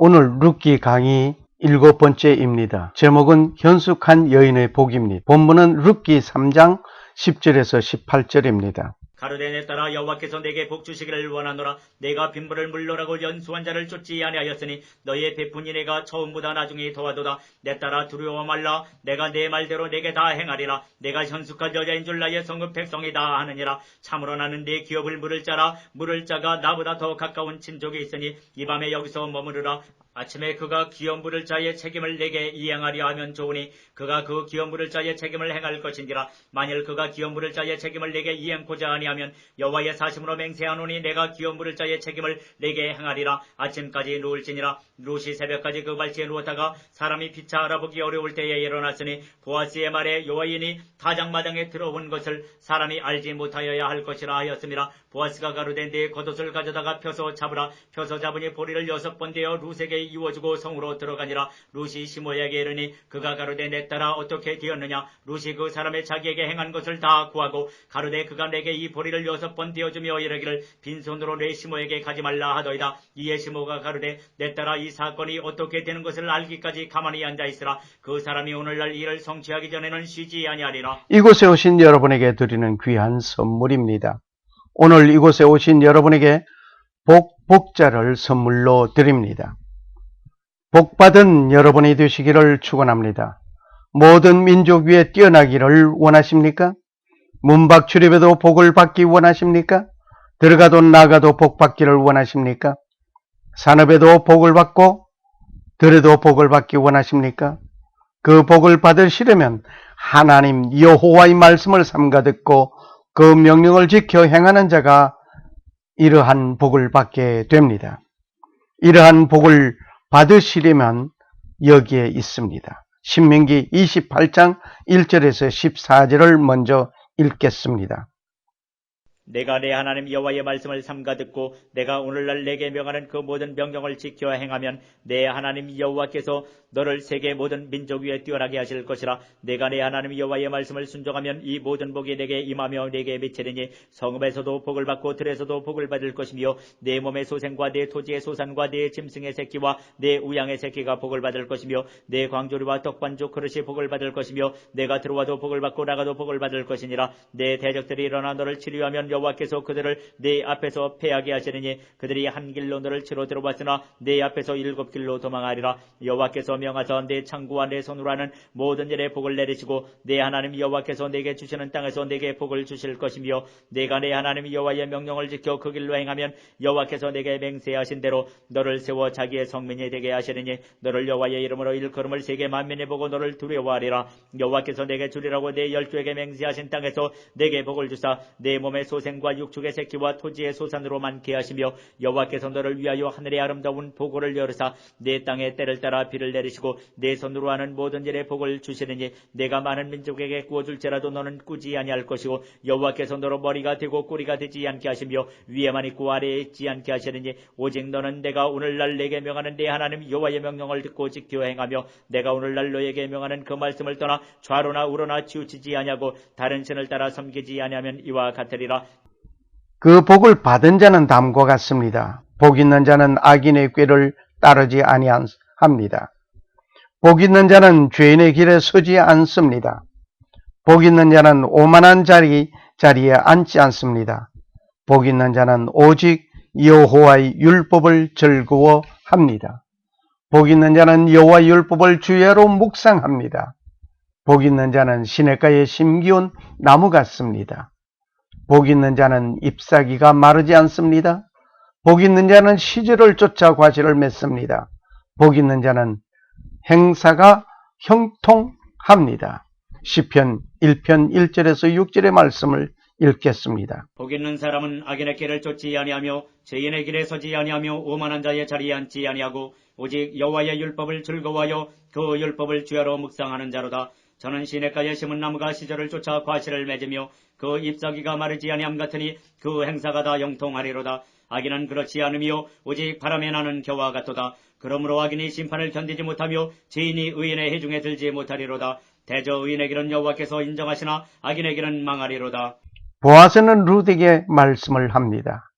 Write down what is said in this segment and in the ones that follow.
오늘 룻기 강의 7번째입니다. 제목은 현숙한 여인의 복입니다. 본문은 룻기 3장 10절에서 18절입니다. 가로되 내 딸아 여호와께서 내게 복 주시기를 원하노라. 내가 빈부를 물러라고 연수한 자를 쫓지 아니하였으니 너희의 베푼이 내가 처음보다 나중에 더하도다. 내 딸아 두려워 말라. 내가 내 말대로 내게 다 행하리라. 내가 현숙한 여자인 줄 나의 성읍 백성이 다 아느니라. 참으로 나는 네 기업을 물을 자라. 물을 자가 나보다 더 가까운 친족이 있으니 이 밤에 여기서 머무르라. 아침에 그가 기업 물을 자의 책임을 내게 이행하려 하면 좋으니 그가 그 기업 물을 자의 책임을 행할 것인지라. 만일 그가 기업 물을 자의 책임을 내게 이행코자 아니하면 여호와의 사심으로 맹세하노니 내가 기업 물을 자의 책임을 내게 행하리라. 아침까지 누울지니라. 룻이 새벽까지 그 발치에 누웠다가 사람이 피차 알아보기 어려울 때에 일어났으니 보아스의 말에 여호와인이 타작마당에 들어온 것을 사람이 알지 못하여야 할 것이라 하였습니다. 보아스가 가로되 네 겉옷을 가져다가 펴서 잡으라. 펴서 잡으니 보리를 6번 대어 룻에게 이워주고 성으로 들어가니라. 룻이 시므에게 이르니 그가 가로되 내 딸아 어떻게 되었느냐. 룻이 그 사람의 자기에게 행한 것을 다 구하고 가로되 그가 내게 이 보리를 6번 대어주며 이르기를 빈손으로 내 시므에게 가지 말라 하더이다. 이에 시므가 가로되 내 딸아 이 사건이 어떻게 되는 것을 알기까지 가만히 앉아있으라. 그 사람이 오늘날 이를 성취하기 전에는 쉬지 아니하리라. 이곳에 오신 여러분에게 드리는 귀한 선물입니다. 오늘 이곳에 오신 여러분에게 복자를 선물로 드립니다. 복받은 여러분이 되시기를 축원합니다. 모든 민족 위에 뛰어나기를 원하십니까? 문밖 출입에도 복을 받기 원하십니까? 들어가도 나가도 복 받기를 원하십니까? 산업에도 복을 받고 들에도 복을 받기 원하십니까? 그 복을 받으시려면 하나님 여호와의 말씀을 삼가 듣고 그 명령을 지켜 행하는 자가 이러한 복을 받게 됩니다. 이러한 복을 받으시려면 여기에 있습니다. 신명기 28장 1절에서 14절을 먼저 읽겠습니다. 내가 내 하나님 여호와의 말씀을 삼가 듣고 내가 오늘날 내게 명하는 그 모든 명령을 지켜 행하면 내 하나님 여호와께서 너를 세계 모든 민족 위에 뛰어나게 하실 것이라. 내가 내 하나님 여호와의 말씀을 순종하면 이 모든 복이 내게 임하며 내게 미치리니 성읍에서도 복을 받고 들에서도 복을 받을 것이며 내 몸의 소생과 내 토지의 소산과 내 짐승의 새끼와 내 우양의 새끼가 복을 받을 것이며 내 광조리와 떡반죽 그릇이 복을 받을 것이며 내가 들어와도 복을 받고 나가도 복을 받을 것이니라. 내 대적들이 일어나 너를 치료하면 여호와께서 그들을 내 앞에서 패하게 하시리니 그들이 한 길로 너를 치러 들어왔으나 내 앞에서 7길로 도망하리라. 여호와께서 명하사 내 창구와 내 손으로 하는 모든 일에 복을 내리시고 내 하나님 여호와께서 내게 주시는 땅에서 내게 복을 주실 것이며 내가 내 하나님 여호와의 명령을 지켜 그 길로 행하면 여호와께서 내게 맹세하신 대로 너를 세워 자기의 성민이 되게 하시리니 너를 여호와의 이름으로 일컬음을 세계 만민이 보고 너를 두려워하리라. 여호와께서 내게 주리라고 내 열조에게 맹세하신 땅에서 내게 복을 주사 내 몸의 소생과 육축의 새끼와 토지의 소산으로 많게 하시며 여호와께서 너를 위하여 하늘의 아름다운 보고를 열으사 내 땅에 때를 따라 비를 내리시고 내 손으로 하는 모든 일에 복을 주시리니 내가 많은 민족에게 구워줄지라도 너는 꾸지 아니할 것이고 여호와께서 너로 머리가 되고 꼬리가 되지 않게 하시며 위에만 있고 아래에 있지 않게 하시리니 오직 너는 내가 오늘날 내게 명하는 내 하나님 여호와의 명령을 듣고 지켜 행하며 내가 오늘날 너에게 명하는 그 말씀을 떠나 좌로나 우로나 치우치지 아니하고 다른 신을 따라 섬기지 아니하면 이와 같으리라. 그 복을 받은 자는 다음과 같습니다. 복 있는 자는 악인의 꾀를 따르지 아니합니다. 복 있는 자는 죄인의 길에 서지 않습니다. 복 있는 자는 오만한 자리에 앉지 않습니다. 복 있는 자는 오직 여호와의 율법을 즐거워합니다. 복 있는 자는 여호와의 율법을 주야로 묵상합니다. 복 있는 자는 시냇가에 심기운 나무 같습니다. 복 있는 자는 잎사귀가 마르지 않습니다. 복 있는 자는 시절을 쫓아 과실을 맺습니다. 복 있는 자는 행사가 형통합니다. 시편 1편 1절에서 6절의 말씀을 읽겠습니다. 복 있는 사람은 악인의 길을 쫓지 아니하며 죄인의 길에 서지 아니하며 오만한 자의 자리에 앉지 아니하고 오직 여호와의 율법을 즐거워하여 그 율법을 주야로 묵상하는 자로다. 저는 시냇가에 심은 나무가 시절을 쫓아 과실을 맺으며 그 잎사귀가 마르지 아니함 같으니 그 행사가 다 영통하리로다. 악인은 그렇지 않으며 오직 바람에 나는 겨와 같도다. 그러므로 악인이 심판을 견디지 못하며 죄인이 의인의 해중에 들지 못하리로다. 대저 의인의 길은 여호와께서 인정하시나 악인의 길은 망하리로다. 보아스는 룻에게 말씀을 합니다.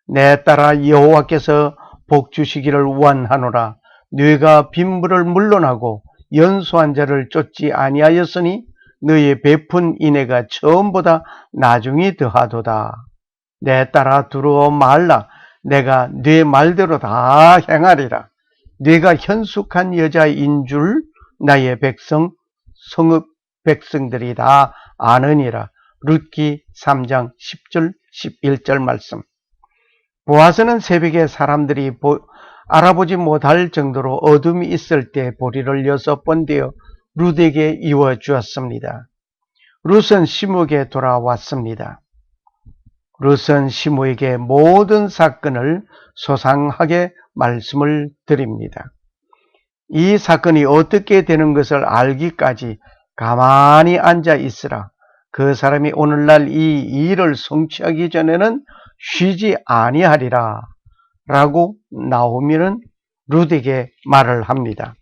내 딸아 여호와께서 복 주시기를 원하노라. 뇌가 빈부를 물러나고 연소한 자를 쫓지 아니하였으니 너희의 베푼 인애가 처음보다 나중이 더하도다. 내 따라 두루어 말라. 내가 네 말대로 다 행하리라. 네가 현숙한 여자인 줄 나의 백성 성읍 백성들이 다 아느니라. 룻기 3장 10절 11절 말씀. 보아스는 새벽에 사람들이 알아보지 못할 정도로 어둠이 있을 때 보리를 6번 되어 룻에게 이워 주었습니다. 룻은 시므에게 돌아왔습니다. 룻은 시므에게 모든 사건을 소상하게 말씀을 드립니다. 이 사건이 어떻게 되는 것을 알기까지 가만히 앉아 있으라. 그 사람이 오늘날 이 일을 성취하기 전에는 쉬지 아니하리라 라고 나오미는 룻에게 말을 합니다.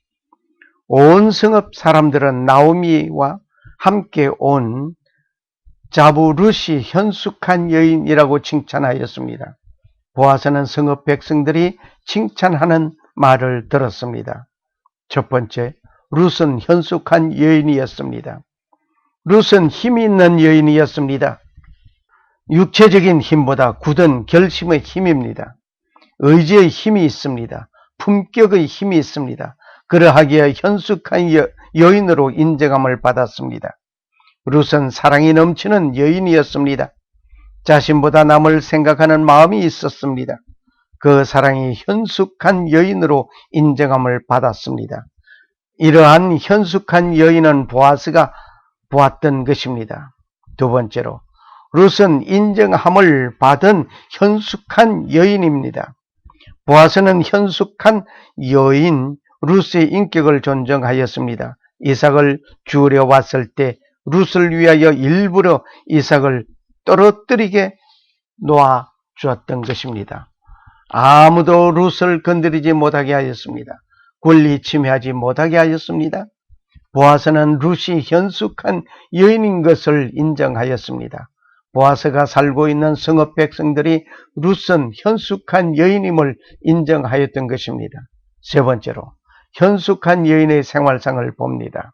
온 성읍 사람들은 나오미와 함께 온 자부 룻이 현숙한 여인이라고 칭찬하였습니다. 보아스는 성읍 백성들이 칭찬하는 말을 들었습니다. 첫 번째, 룻은 현숙한 여인이었습니다. 룻은 힘이 있는 여인이었습니다. 육체적인 힘보다 굳은 결심의 힘입니다. 의지의 힘이 있습니다. 품격의 힘이 있습니다. 그러하기에 현숙한 여인으로 인정함을 받았습니다. 룻은 사랑이 넘치는 여인이었습니다. 자신보다 남을 생각하는 마음이 있었습니다. 그 사랑이 현숙한 여인으로 인정함을 받았습니다. 이러한 현숙한 여인은 보아스가 보았던 것입니다. 두 번째로, 룻은 인정함을 받은 현숙한 여인입니다. 보아스는 현숙한 여인 룻의 인격을 존중하였습니다. 이삭을 주우려 왔을 때 룻을 위하여 일부러 이삭을 떨어뜨리게 놓아주었던 것입니다. 아무도 룻을 건드리지 못하게 하였습니다. 권리 침해하지 못하게 하였습니다. 보아스는 룻이 현숙한 여인인 것을 인정하였습니다. 보아스가 살고 있는 성읍 백성들이 룻은 현숙한 여인임을 인정하였던 것입니다. 세 번째로, 현숙한 여인의 생활상을 봅니다.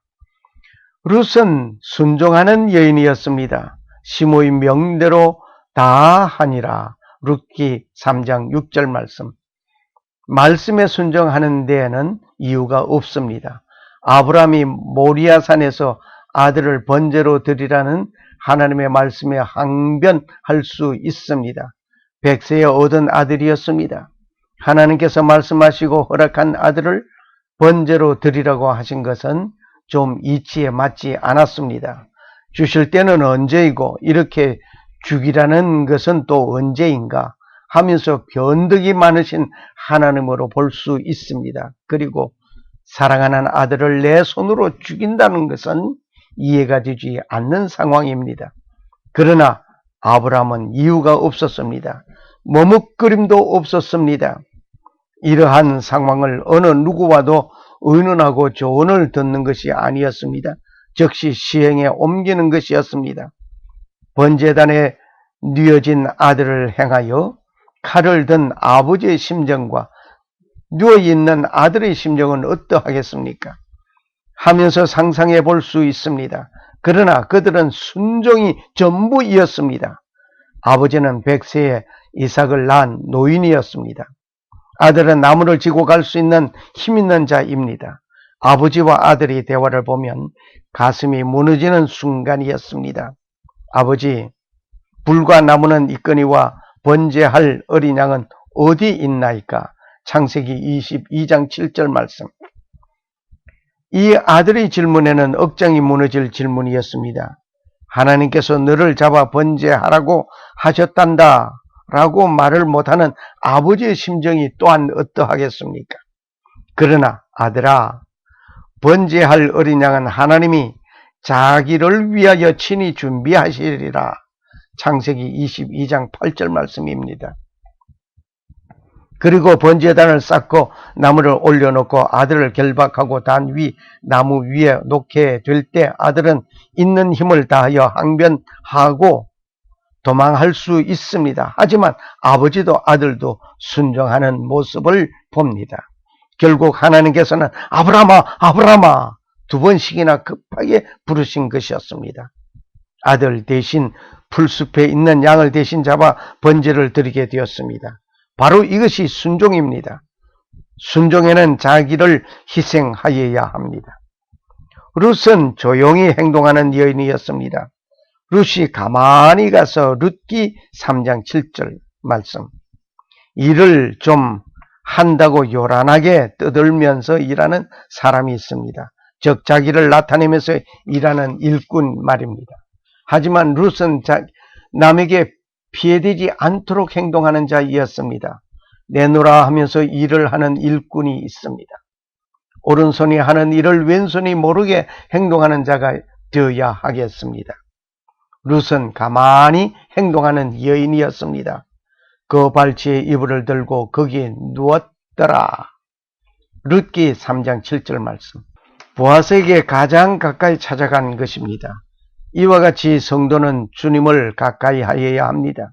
룻은 순종하는 여인이었습니다. 시므의 명대로 다 하니라. 룻기 3장 6절 말씀. 말씀에 순종하는 데에는 이유가 없습니다. 아브라함이 모리아산에서 아들을 번제로 드리라는 하나님의 말씀에 항변할 수 있습니다. 백세에 얻은 아들이었습니다. 하나님께서 말씀하시고 허락한 아들을 번제로 드리라고 하신 것은 좀 이치에 맞지 않았습니다. 주실 때는 언제이고 이렇게 주기라는 것은 또 언제인가 하면서 변덕이 많으신 하나님으로 볼 수 있습니다. 그리고 사랑하는 아들을 내 손으로 죽인다는 것은 이해가 되지 않는 상황입니다. 그러나 아브라함은 이유가 없었습니다. 머뭇거림도 없었습니다. 이러한 상황을 어느 누구와도 의논하고 조언을 듣는 것이 아니었습니다. 즉시 시행에 옮기는 것이었습니다. 번제단에 뉘어진 아들을 행하여 칼을 든 아버지의 심정과 누워있는 아들의 심정은 어떠하겠습니까? 하면서 상상해 볼 수 있습니다. 그러나 그들은 순종이 전부이었습니다. 아버지는 100세에 이삭을 낳은 노인이었습니다. 아들은 나무를 지고 갈 수 있는 힘 있는 자입니다. 아버지와 아들의 대화를 보면 가슴이 무너지는 순간이었습니다. 아버지, 불과 나무는 있거니와 번제할 어린 양은 어디 있나이까? 창세기 22장 7절 말씀. 이 아들의 질문에는 억장이 무너질 질문이었습니다. 하나님께서 너를 잡아 번제하라고 하셨단다 라고 말을 못하는 아버지의 심정이 또한 어떠하겠습니까? 그러나 아들아, 번제할 어린 양은 하나님이 자기를 위하여 친히 준비하시리라. 창세기 22장 8절 말씀입니다. 그리고 번제단을 쌓고 나무를 올려놓고 아들을 결박하고 단 위 나무 위에 놓게 될 때 아들은 있는 힘을 다하여 항변하고 도망할 수 있습니다. 하지만 아버지도 아들도 순종하는 모습을 봅니다. 결국 하나님께서는 아브라함아, 아브라함아 2번씩이나 급하게 부르신 것이었습니다. 아들 대신 풀숲에 있는 양을 대신 잡아 번제를 드리게 되었습니다. 바로 이것이 순종입니다. 순종에는 자기를 희생하여야 합니다. 룻은 조용히 행동하는 여인이었습니다. 룻이 가만히 가서 룻기 3장 7절 말씀. 일을 좀 한다고 요란하게 떠들면서 일하는 사람이 있습니다. 즉 자기를 나타내면서 일하는 일꾼 말입니다. 하지만 룻은 남에게 피해되지 않도록 행동하는 자이었습니다. 내놓으라 하면서 일을 하는 일꾼이 있습니다. 오른손이 하는 일을 왼손이 모르게 행동하는 자가 되어야 하겠습니다. 룻은 가만히 행동하는 여인이었습니다. 그 발치에 이불을 들고 거기에 누웠더라. 룻기 3장 7절 말씀. 보아스에게 가장 가까이 찾아간 것입니다. 이와 같이 성도는 주님을 가까이 하여야 합니다.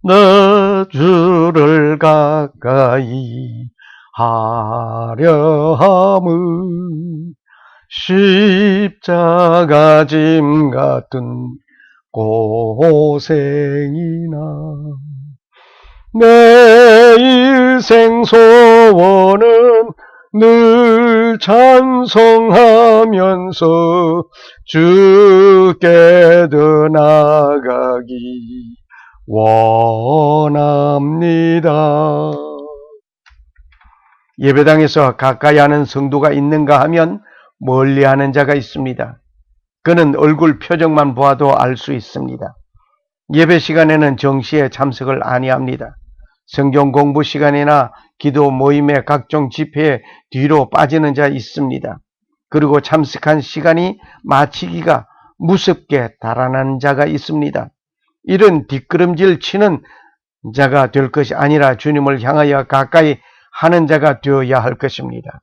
나 주를 가까이 하려 함은 십자가 짐 같은 고생이나 내 일생 소원은 늘 찬송하면서 주께 더 나아가기 원합니다. 예배당에서 가까이 하는 성도가 있는가 하면 멀리하는 자가 있습니다. 그는 얼굴 표정만 보아도 알 수 있습니다. 예배 시간에는 정시에 참석을 아니합니다. 성경 공부 시간이나 기도 모임의 각종 집회에 뒤로 빠지는 자 있습니다. 그리고 참석한 시간이 마치기가 무섭게 달아나는 자가 있습니다. 이런 뒷걸음질 치는 자가 될 것이 아니라 주님을 향하여 가까이 하는 자가 되어야 할 것입니다.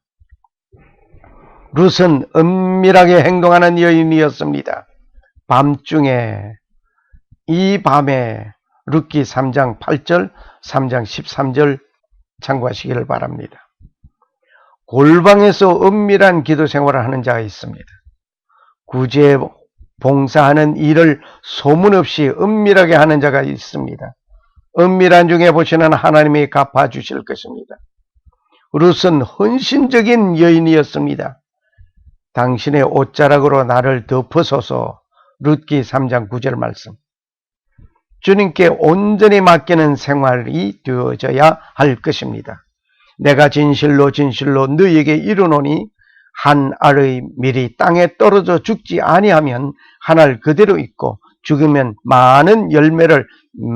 룻은 은밀하게 행동하는 여인이었습니다. 밤중에 이 밤에 룻기 3장 8절, 3장 13절 참고하시기를 바랍니다. 골방에서 은밀한 기도 생활을 하는 자가 있습니다. 구제 봉사하는 일을 소문 없이 은밀하게 하는 자가 있습니다. 은밀한 중에 보시는 하나님이 갚아주실 것입니다. 룻은 헌신적인 여인이었습니다. 당신의 옷자락으로 나를 덮으소서. 룻기 3장 9절 말씀. 주님께 온전히 맡기는 생활이 되어져야 할 것입니다. 내가 진실로 진실로 너희에게 이르노니 한 알의 밀이 땅에 떨어져 죽지 아니하면 한 알 그대로 있고 죽으면 많은 열매를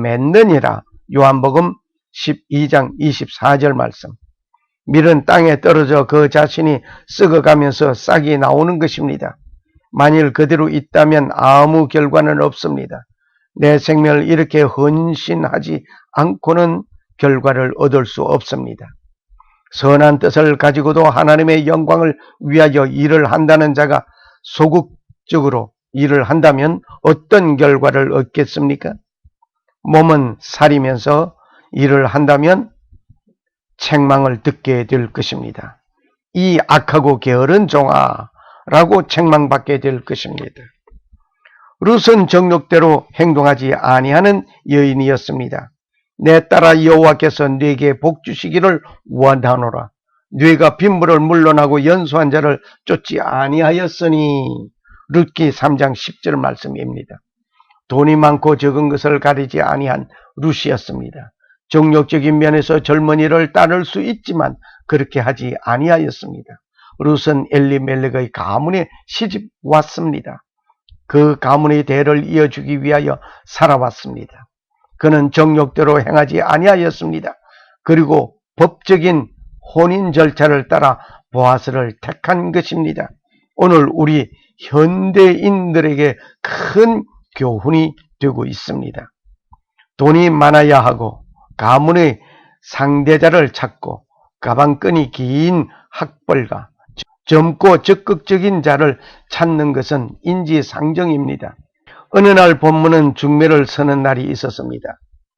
맺느니라. 요한복음 12장 24절 말씀. 밀은 땅에 떨어져 그 자신이 썩어가면서 싹이 나오는 것입니다. 만일 그대로 있다면 아무 결과는 없습니다. 내 생명을 이렇게 헌신하지 않고는 결과를 얻을 수 없습니다. 선한 뜻을 가지고도 하나님의 영광을 위하여 일을 한다는 자가 소극적으로 일을 한다면 어떤 결과를 얻겠습니까? 몸은 살이면서 일을 한다면 책망을 듣게 될 것입니다. 이 악하고 게으른 종아라고 책망받게 될 것입니다. 룻은 정욕대로 행동하지 아니하는 여인이었습니다. 내 딸아 여호와께서 네게 복 주시기를 원하노라. 네가 빈물을 물러나고 연소한 자를 쫓지 아니하였으니. 룻기 3장 10절 말씀입니다. 돈이 많고 적은 것을 가리지 아니한 룻이었습니다. 정욕적인 면에서 젊은이를 따를 수 있지만 그렇게 하지 아니하였습니다. 룻은 엘리멜렉의 가문에 시집 왔습니다. 그 가문의 대를 이어주기 위하여 살아왔습니다. 그는 정욕대로 행하지 아니하였습니다. 그리고 법적인 혼인 절차를 따라 보아스를 택한 것입니다. 오늘 우리 현대인들에게 큰 교훈이 되고 있습니다. 돈이 많아야 하고 가문의 상대자를 찾고 가방끈이 긴 학벌가 젊고 적극적인 자를 찾는 것은 인지상정입니다. 어느 날 본문은 중매를 서는 날이 있었습니다.